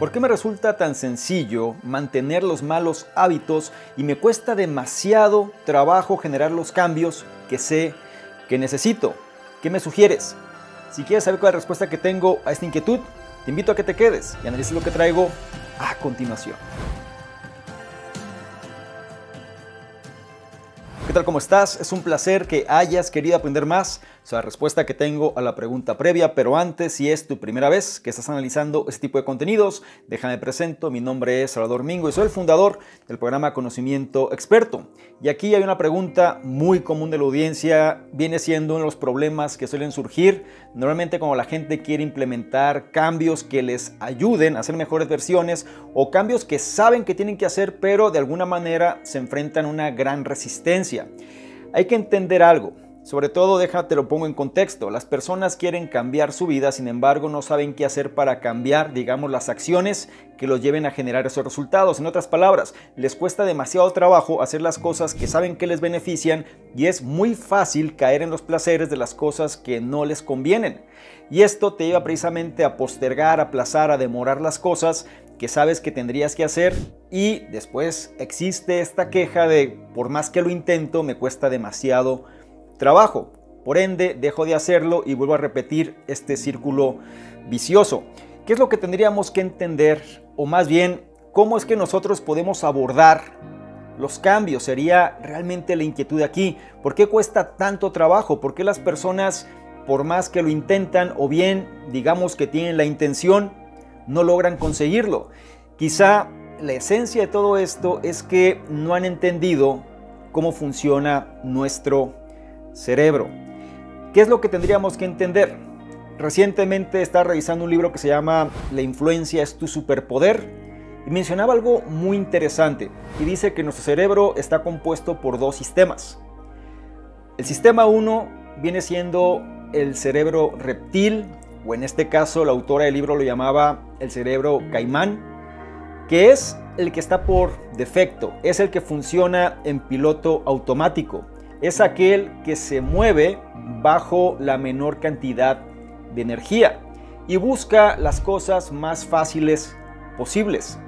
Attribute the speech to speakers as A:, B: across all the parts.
A: ¿Por qué me resulta tan sencillo mantener los malos hábitos y me cuesta demasiado trabajo generar los cambios que sé que necesito? ¿Qué me sugieres? Si quieres saber cuál es la respuesta que tengo a esta inquietud, te invito a que te quedes y analices lo que traigo a continuación. ¿Qué tal? ¿Cómo estás? Es un placer que hayas querido aprender más sobre la respuesta que tengo a la pregunta previa, pero antes, si es tu primera vez que estás analizando este tipo de contenidos, déjame presento, mi nombre es Salvador Mingo y soy el fundador del programa Conocimiento Experto. Y aquí hay una pregunta muy común de la audiencia, viene siendo uno de los problemas que suelen surgir normalmente cuando la gente quiere implementar cambios que les ayuden a hacer mejores versiones o cambios que saben que tienen que hacer, pero de alguna manera se enfrentan a una gran resistencia. Hay que entender algo. Sobre todo, déjate lo pongo en contexto, las personas quieren cambiar su vida, sin embargo no saben qué hacer para cambiar, digamos, las acciones que los lleven a generar esos resultados. En otras palabras, les cuesta demasiado trabajo hacer las cosas que saben que les benefician y es muy fácil caer en los placeres de las cosas que no les convienen. Y esto te lleva precisamente a postergar, a aplazar, a demorar las cosas que sabes que tendrías que hacer y después existe esta queja de por más que lo intento me cuesta demasiado trabajo, por ende dejo de hacerlo y vuelvo a repetir este círculo vicioso. ¿Qué es lo que tendríamos que entender? O más bien, ¿cómo es que nosotros podemos abordar los cambios? Sería realmente la inquietud aquí. ¿Por qué cuesta tanto trabajo? ¿Por qué las personas, por más que lo intentan o bien digamos que tienen la intención, no logran conseguirlo? Quizá la esencia de todo esto es que no han entendido cómo funciona nuestro cerebro. ¿Qué es lo que tendríamos que entender? Recientemente estaba revisando un libro que se llama La influencia es tu superpoder y mencionaba algo muy interesante y dice que nuestro cerebro está compuesto por dos sistemas. El sistema 1 viene siendo el cerebro reptil, o en este caso la autora del libro lo llamaba el cerebro caimán, que es el que está por defecto, es el que funciona en piloto automático. Es aquel que se mueve bajo la menor cantidad de energía y busca las cosas más fáciles posibles.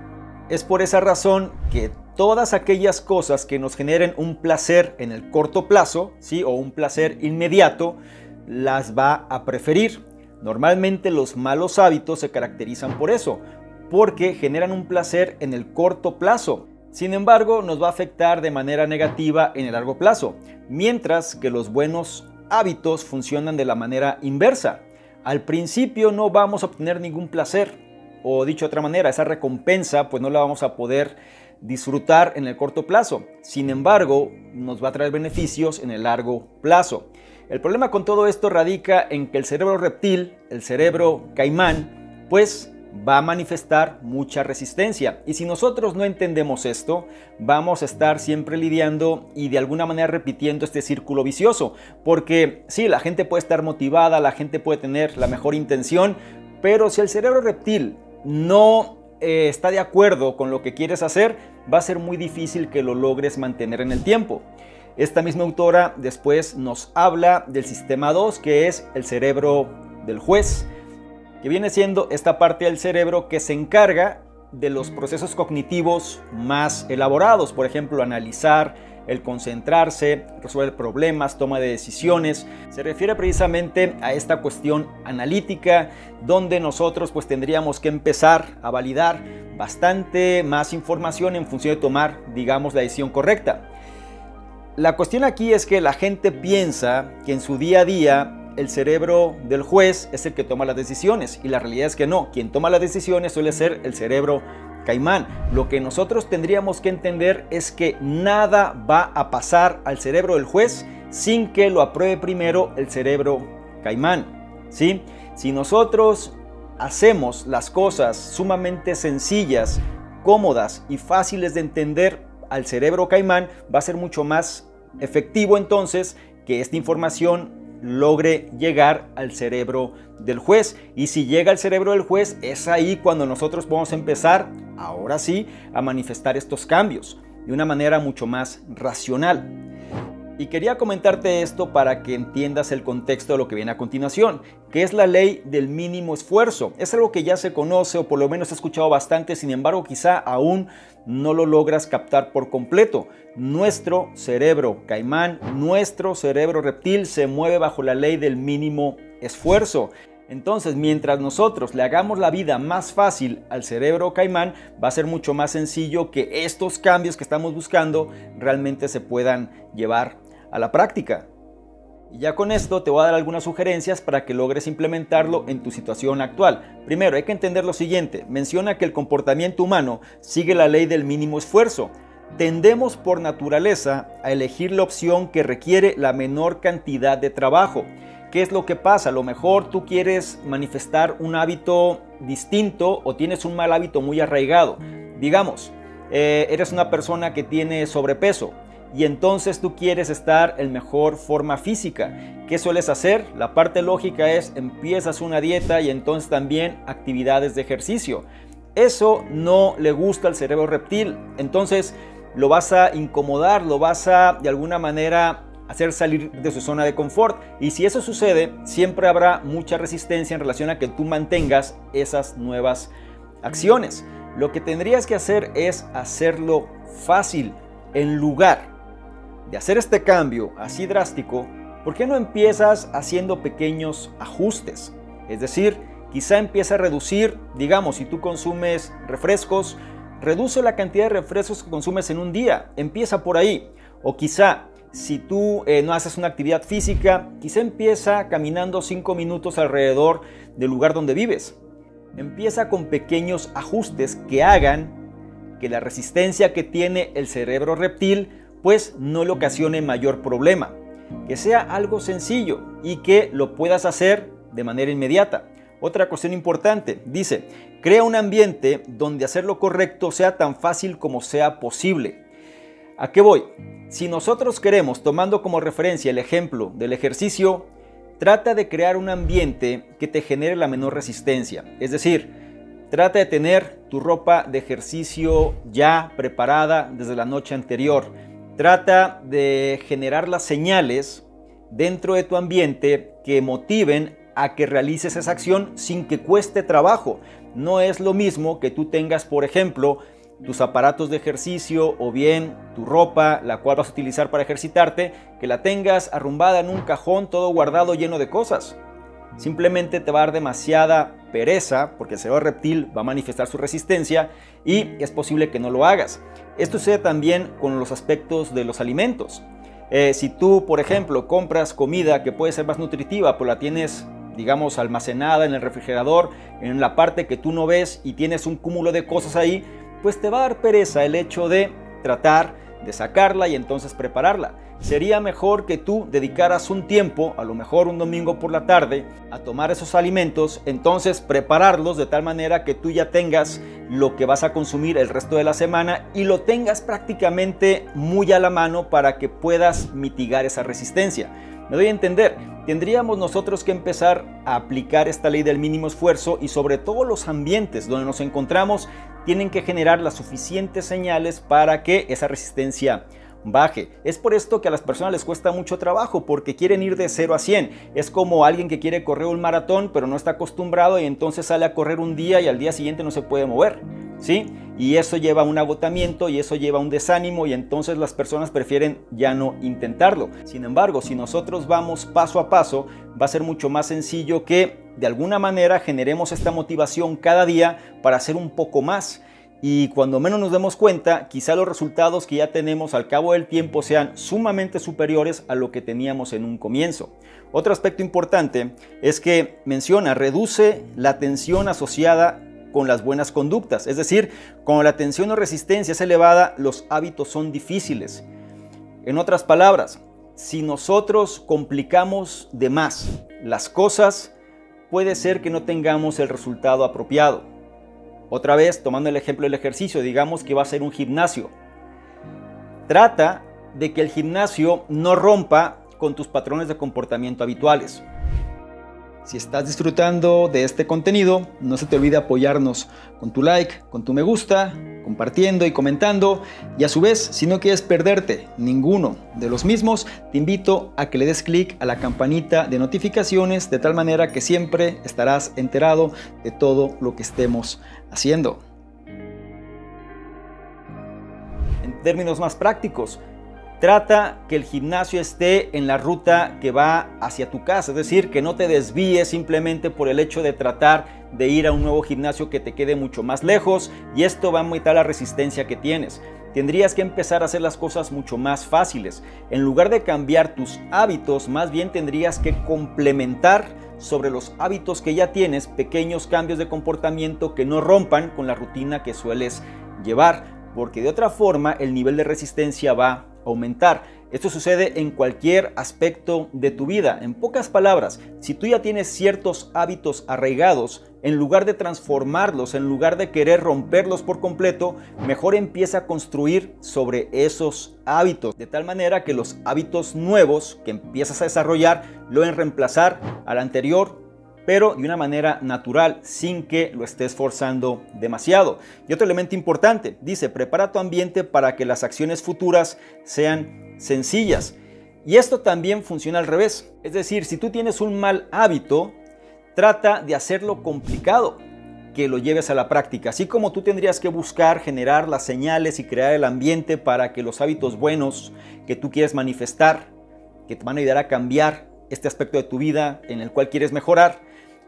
A: Es por esa razón que todas aquellas cosas que nos generen un placer en el corto plazo, ¿sí? O un placer inmediato, las va a preferir. Normalmente los malos hábitos se caracterizan por eso, porque generan un placer en el corto plazo. Sin embargo, nos va a afectar de manera negativa en el largo plazo, mientras que los buenos hábitos funcionan de la manera inversa. Al principio no vamos a obtener ningún placer, o dicho de otra manera, esa recompensa pues no la vamos a poder disfrutar en el corto plazo. Sin embargo, nos va a traer beneficios en el largo plazo. El problema con todo esto radica en que el cerebro reptil, el cerebro caimán, pues va a manifestar mucha resistencia y si nosotros no entendemos esto vamos a estar siempre lidiando y de alguna manera repitiendo este círculo vicioso, porque sí, la gente puede estar motivada, la gente puede tener la mejor intención, pero si el cerebro reptil no está de acuerdo con lo que quieres hacer, va a ser muy difícil que lo logres mantener en el tiempo. Esta misma autora después nos habla del sistema 2, que es el cerebro del juez, que viene siendo esta parte del cerebro que se encarga de los procesos cognitivos más elaborados, por ejemplo, analizar, el concentrarse, resolver problemas, toma de decisiones. Se refiere precisamente a esta cuestión analítica, donde nosotros pues tendríamos que empezar a validar bastante más información en función de tomar, digamos, la decisión correcta. La cuestión aquí es que la gente piensa que en su día a día el cerebro del juez es el que toma las decisiones y la realidad es que no, quien toma las decisiones suele ser el cerebro caimán. Lo que nosotros tendríamos que entender es que nada va a pasar al cerebro del juez sin que lo apruebe primero el cerebro caimán, ¿sí? Si nosotros hacemos las cosas sumamente sencillas, cómodas y fáciles de entender al cerebro caimán, va a ser mucho más efectivo entonces que esta información logre llegar al cerebro del juez. Y si llega al cerebro del juez, es ahí cuando nosotros podemos empezar, ahora sí, a manifestar estos cambios de una manera mucho más racional. Y quería comentarte esto para que entiendas el contexto de lo que viene a continuación, que es la ley del mínimo esfuerzo. Es algo que ya se conoce o por lo menos he escuchado bastante, sin embargo quizá aún no lo logras captar por completo. Nuestro cerebro caimán, nuestro cerebro reptil se mueve bajo la ley del mínimo esfuerzo. Entonces, mientras nosotros le hagamos la vida más fácil al cerebro caimán, va a ser mucho más sencillo que estos cambios que estamos buscando realmente se puedan llevar a la práctica. Y ya con esto te voy a dar algunas sugerencias para que logres implementarlo en tu situación actual. Primero, hay que entender lo siguiente. Menciona que el comportamiento humano sigue la ley del mínimo esfuerzo. Tendemos por naturaleza a elegir la opción que requiere la menor cantidad de trabajo. ¿Qué es lo que pasa? A lo mejor tú quieres manifestar un hábito distinto o tienes un mal hábito muy arraigado. Digamos, eres una persona que tiene sobrepeso y entonces tú quieres estar en mejor forma física. ¿Qué sueles hacer? La parte lógica es empiezas una dieta y entonces también actividades de ejercicio. Eso no le gusta al cerebro reptil, entonces lo vas a incomodar, lo vas a de alguna manera hacer salir de su zona de confort, y si eso sucede siempre habrá mucha resistencia en relación a que tú mantengas esas nuevas acciones. Lo que tendrías que hacer es hacerlo fácil. En lugar de hacer este cambio así drástico, ¿por qué no empiezas haciendo pequeños ajustes? Es decir, quizá empieza a reducir, digamos, si tú consumes refrescos, reduce la cantidad de refrescos que consumes en un día, empieza por ahí. O quizá si tú no haces una actividad física, quizá empieza caminando 5 minutos alrededor del lugar donde vives. Empieza con pequeños ajustes que hagan que la resistencia que tiene el cerebro reptil pues no le ocasione mayor problema. Que sea algo sencillo y que lo puedas hacer de manera inmediata. Otra cuestión importante, dice, crea un ambiente donde hacer lo correcto sea tan fácil como sea posible. ¿A qué voy? Si nosotros queremos, tomando como referencia el ejemplo del ejercicio, trata de crear un ambiente que te genere la menor resistencia. Es decir, trata de tener tu ropa de ejercicio ya preparada desde la noche anterior. Trata de generar las señales dentro de tu ambiente que motiven a que realices esa acción sin que cueste trabajo. No es lo mismo que tú tengas, por ejemplo, tus aparatos de ejercicio o bien tu ropa, la cual vas a utilizar para ejercitarte, que la tengas arrumbada en un cajón todo guardado lleno de cosas. Simplemente te va a dar demasiada pereza porque el cerebro reptil va a manifestar su resistencia y es posible que no lo hagas. Esto sucede también con los aspectos de los alimentos. Si tú, por ejemplo, compras comida que puede ser más nutritiva, pues la tienes, digamos, almacenada en el refrigerador, en la parte que tú no ves y tienes un cúmulo de cosas ahí, pues te va a dar pereza el hecho de tratar de sacarla y entonces prepararla. Sería mejor que tú dedicaras un tiempo, a lo mejor un domingo por la tarde, a tomar esos alimentos, entonces prepararlos de tal manera que tú ya tengas lo que vas a consumir el resto de la semana y lo tengas prácticamente muy a la mano para que puedas mitigar esa resistencia. Me doy a entender, tendríamos nosotros que empezar a aplicar esta ley del mínimo esfuerzo y sobre todo los ambientes donde nos encontramos tienen que generar las suficientes señales para que esa resistencia baje. Es por esto que a las personas les cuesta mucho trabajo porque quieren ir de 0 a 100. Es como alguien que quiere correr un maratón pero no está acostumbrado y entonces sale a correr un día y al día siguiente no se puede mover, ¿sí? Y eso lleva a un agotamiento y eso lleva a un desánimo y entonces las personas prefieren ya no intentarlo. Sin embargo, si nosotros vamos paso a paso, va a ser mucho más sencillo que de alguna manera generemos esta motivación cada día para hacer un poco más. Y cuando menos nos demos cuenta, quizá los resultados que ya tenemos al cabo del tiempo sean sumamente superiores a lo que teníamos en un comienzo. Otro aspecto importante es que menciona, reduce la tensión asociada con las buenas conductas. Es decir, cuando la tensión o resistencia es elevada, los hábitos son difíciles. En otras palabras, si nosotros complicamos de más las cosas, puede ser que no tengamos el resultado apropiado. Otra vez, tomando el ejemplo del ejercicio, digamos que va a ser un gimnasio. Trata de que el gimnasio no rompa con tus patrones de comportamiento habituales. Si estás disfrutando de este contenido, no se te olvide apoyarnos con tu like, con tu me gusta, compartiendo y comentando. Y a su vez, si no quieres perderte ninguno de los mismos, te invito a que le des clic a la campanita de notificaciones, de tal manera que siempre estarás enterado de todo lo que estemos haciendo. En términos más prácticos, trata que el gimnasio esté en la ruta que va hacia tu casa, es decir, que no te desvíes simplemente por el hecho de tratar de ir a un nuevo gimnasio que te quede mucho más lejos, y esto va a aumentar la resistencia que tienes. Tendrías que empezar a hacer las cosas mucho más fáciles. En lugar de cambiar tus hábitos, más bien tendrías que complementar sobre los hábitos que ya tienes pequeños cambios de comportamiento que no rompan con la rutina que sueles llevar, porque de otra forma el nivel de resistencia va a aumentar. Esto sucede en cualquier aspecto de tu vida. En pocas palabras, si tú ya tienes ciertos hábitos arraigados, en lugar de transformarlos, en lugar de querer romperlos por completo, mejor empieza a construir sobre esos hábitos, de tal manera que los hábitos nuevos que empiezas a desarrollar logren reemplazar al anterior, pero de una manera natural, sin que lo estés forzando demasiado. Y otro elemento importante, dice, prepara tu ambiente para que las acciones futuras sean sencillas. Y esto también funciona al revés. Es decir, si tú tienes un mal hábito, trata de hacerlo complicado, que lo lleves a la práctica. Así como tú tendrías que buscar generar las señales y crear el ambiente para que los hábitos buenos que tú quieres manifestar, que te van a ayudar a cambiar este aspecto de tu vida en el cual quieres mejorar,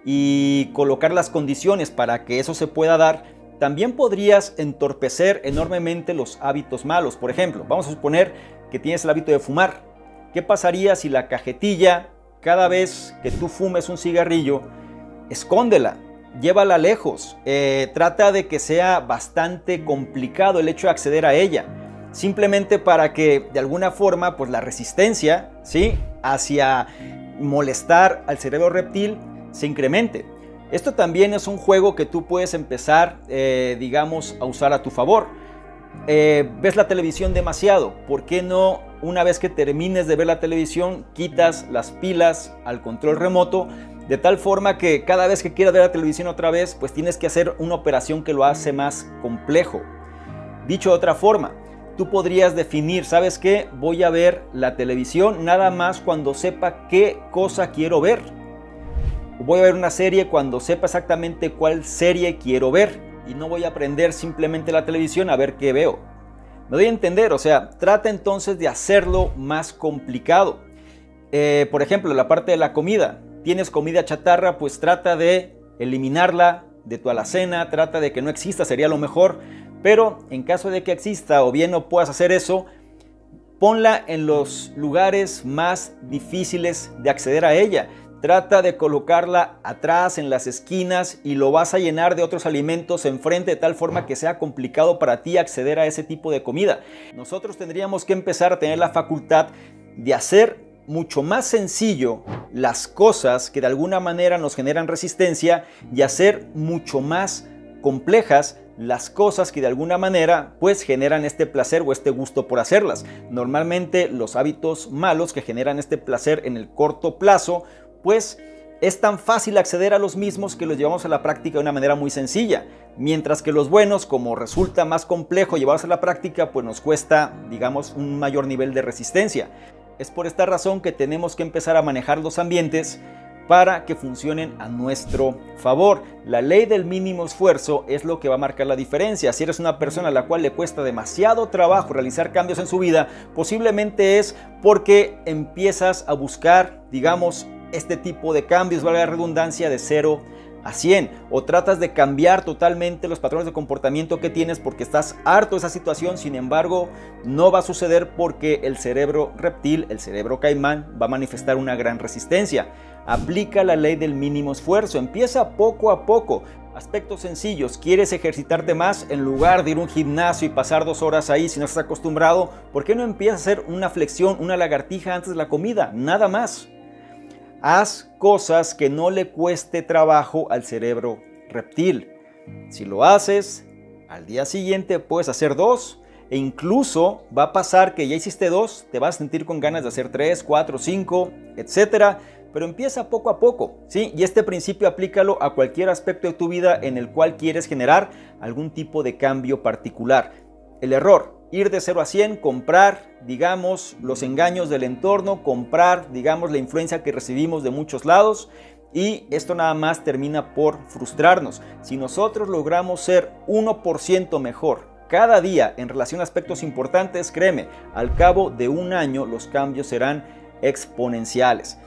A: y colocar las condiciones para que eso se pueda dar, también podrías entorpecer enormemente los hábitos malos. Por ejemplo, vamos a suponer que tienes el hábito de fumar. ¿Qué pasaría si la cajetilla, cada vez que tú fumes un cigarrillo, escóndela, llévala lejos? Trata de que sea bastante complicado el hecho de acceder a ella, simplemente para que de alguna forma pues la resistencia, ¿sí?, hacia molestar al cerebro reptil se incremente. Esto también es un juego que tú puedes empezar, digamos, a usar a tu favor. ¿Ves la televisión demasiado? ¿Por qué no, una vez que termines de ver la televisión, quitas las pilas al control remoto, de tal forma que cada vez que quieras ver la televisión otra vez, pues tienes que hacer una operación que lo hace más complejo? Dicho de otra forma, tú podrías definir, ¿sabes qué? Voy a ver la televisión nada más cuando sepa qué cosa quiero ver. Voy a ver una serie cuando sepa exactamente cuál serie quiero ver, y no voy a prender simplemente la televisión a ver qué veo. Me doy a entender, o sea, trata entonces de hacerlo más complicado. Por ejemplo, la parte de la comida. Tienes comida chatarra, pues trata de eliminarla de tu alacena, trata de que no exista, sería lo mejor. Pero en caso de que exista o bien no puedas hacer eso, ponla en los lugares más difíciles de acceder a ella. Trata de colocarla atrás, en las esquinas, y lo vas a llenar de otros alimentos enfrente, de tal forma que sea complicado para ti acceder a ese tipo de comida. Nosotros tendríamos que empezar a tener la facultad de hacer mucho más sencillo las cosas que de alguna manera nos generan resistencia, y hacer mucho más complejas las cosas que de alguna manera pues generan este placer o este gusto por hacerlas. Normalmente los hábitos malos que generan este placer en el corto plazo, pues es tan fácil acceder a los mismos que los llevamos a la práctica de una manera muy sencilla, mientras que los buenos, como resulta más complejo llevarlos a la práctica, pues nos cuesta, digamos, un mayor nivel de resistencia. Es por esta razón que tenemos que empezar a manejar los ambientes para que funcionen a nuestro favor. La ley del mínimo esfuerzo es lo que va a marcar la diferencia. Si eres una persona a la cual le cuesta demasiado trabajo realizar cambios en su vida, posiblemente es porque empiezas a buscar, digamos, este tipo de cambios, valga la redundancia, de 0 a 100, o tratas de cambiar totalmente los patrones de comportamiento que tienes porque estás harto de esa situación. Sin embargo, no va a suceder porque el cerebro reptil, el cerebro caimán, va a manifestar una gran resistencia. Aplica la ley del mínimo esfuerzo, empieza poco a poco. Aspectos sencillos: ¿quieres ejercitarte más? En lugar de ir a un gimnasio y pasar 2 horas ahí si no estás acostumbrado, ¿por qué no empiezas a hacer una flexión, una lagartija antes de la comida? Nada más. Haz cosas que no le cueste trabajo al cerebro reptil. Si lo haces, al día siguiente puedes hacer 2, e incluso va a pasar que ya hiciste 2, te vas a sentir con ganas de hacer 3, 4, 5, etc. pero empieza poco a poco, ¿sí? Y este principio aplícalo a cualquier aspecto de tu vida en el cual quieres generar algún tipo de cambio particular. El error: ir de 0 a 100, comprar, digamos, los engaños del entorno, comprar, digamos, la influencia que recibimos de muchos lados, y esto nada más termina por frustrarnos. Si nosotros logramos ser 1% mejor cada día en relación a aspectos importantes, créeme, al cabo de un año los cambios serán exponenciales.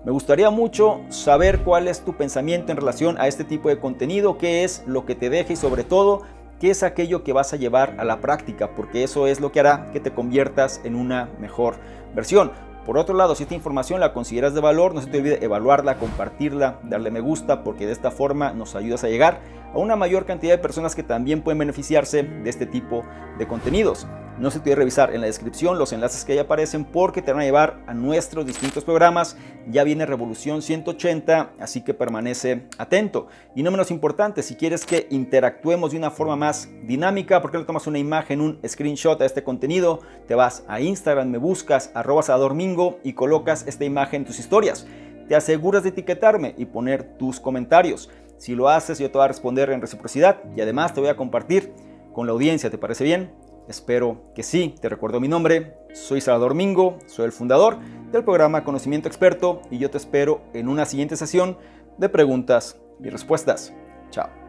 A: Me gustaría mucho saber cuál es tu pensamiento en relación a este tipo de contenido, qué es lo que te deja y sobre todo qué es aquello que vas a llevar a la práctica, porque eso es lo que hará que te conviertas en una mejor versión. Por otro lado, si esta información la consideras de valor, no se te olvide evaluarla, compartirla, darle me gusta, porque de esta forma nos ayudas a llegar a una mayor cantidad de personas que también pueden beneficiarse de este tipo de contenidos. No se te olvide revisar en la descripción los enlaces que ahí aparecen, porque te van a llevar a nuestros distintos programas. Ya viene Revolución 180, así que permanece atento. Y no menos importante, si quieres que interactuemos de una forma más dinámica, ¿por qué no tomas una imagen, un screenshot a este contenido? Te vas a Instagram, me buscas @salvadormingo y colocas esta imagen en tus historias. Te aseguras de etiquetarme y poner tus comentarios. Si lo haces, yo te voy a responder en reciprocidad y además te voy a compartir con la audiencia. ¿Te parece bien? Espero que sí. Te recuerdo mi nombre, soy Salvador Mingo, soy el fundador del programa Conocimiento Experto y yo te espero en una siguiente sesión de preguntas y respuestas. Chao.